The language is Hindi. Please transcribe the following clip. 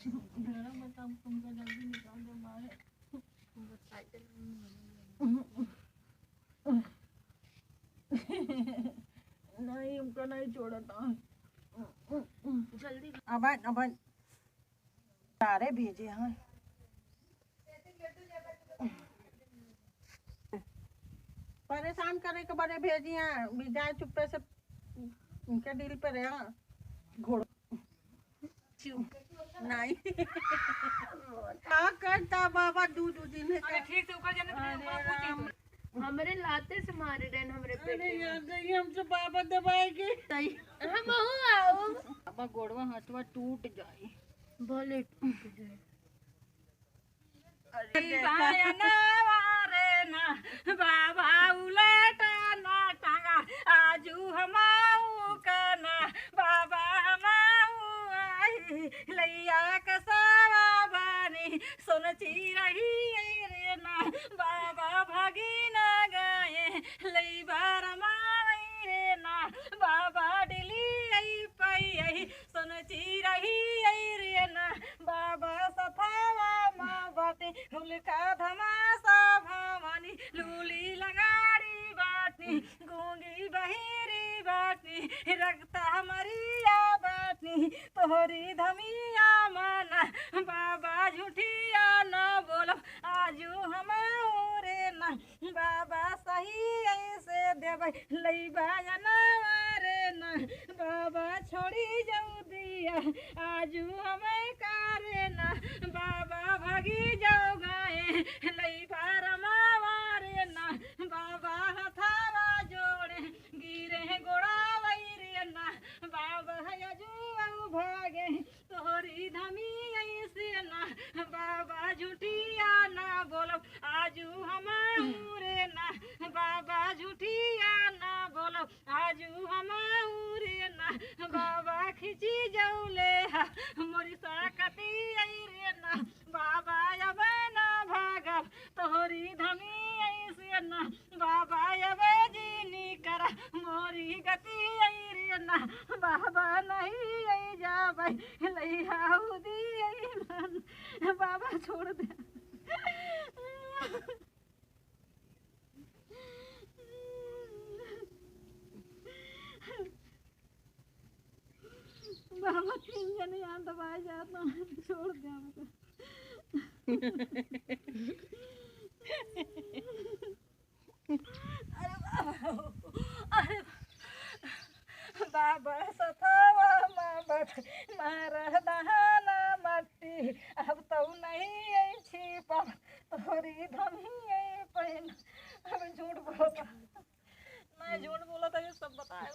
बताओ तुमको जल्दी निकाल दो मारे नहीं उनका नहीं छोड़ा था जल्दी अब सारे भेजे हैं परेशान करे के बड़े भेजिए जाए चुप्पे से उनके दिल पे रहा घोड़ नहीं क्या करता बाबा दू दिन है ठीक से ऊपर जाने हमरे लाते से मारे रहे हमरे पेटे में हमसे बाबा दबाएगी हम आओ बाबा गोड़वा हाथवा टूट जाए भले टूट जाए बाबा उलटा ना टांगा आजू हमाऊ कना बाबा हमाऊ आई लैया कसावा बानी सोनची रही रे ना बाबा भागी ना गए लई बार माई रे ना बाबा डिली आई पाई आई सोनची रही रे ना बाबा सफावा माँ बाटे हुलका धमासा भवानी लूली लगाड़ी बाटनी गूंगी बहिरी बाटनी रखता मरिया बाटनी तोहरी धमिया माना बाबा झूठिया न बोलो आजू हम रे ना बाबा सही ऐसे देवे लईबा रे ना बाबा छोड़ी जाऊ दिया आजू हमें कारे ना बाबा भागी जाओ गाए लई पार मारे ना बाबा हथावा जोड़े गिरे गोड़ा वैरे ना बाबा अजू भागे तोहरी धमी ऐसे ना बाबा झूठिया ना बोलो आजू हम रे ना बाबा झूठिया ना बोलो आजू हम रे ना बाबा खिंची जाऊ ले मोरी साकती रे ना बाबा अब ना भागब तोहरी धमी ऐसे ना बाबा अब जीनी करा मोरी गति रे ना बाबा नहीं आई जाबै लैया दी बाबा छोड़ दे बाबा 3 जने यहाँ दबाए जाता छोड़ दे हमको अरे अरे बाबा सतावा मारा दहाना मट्टी अब तो नहीं छिपा तोरी धमी पहन अब झूठ बोलता मैं झूठ बोला था ये सब बताया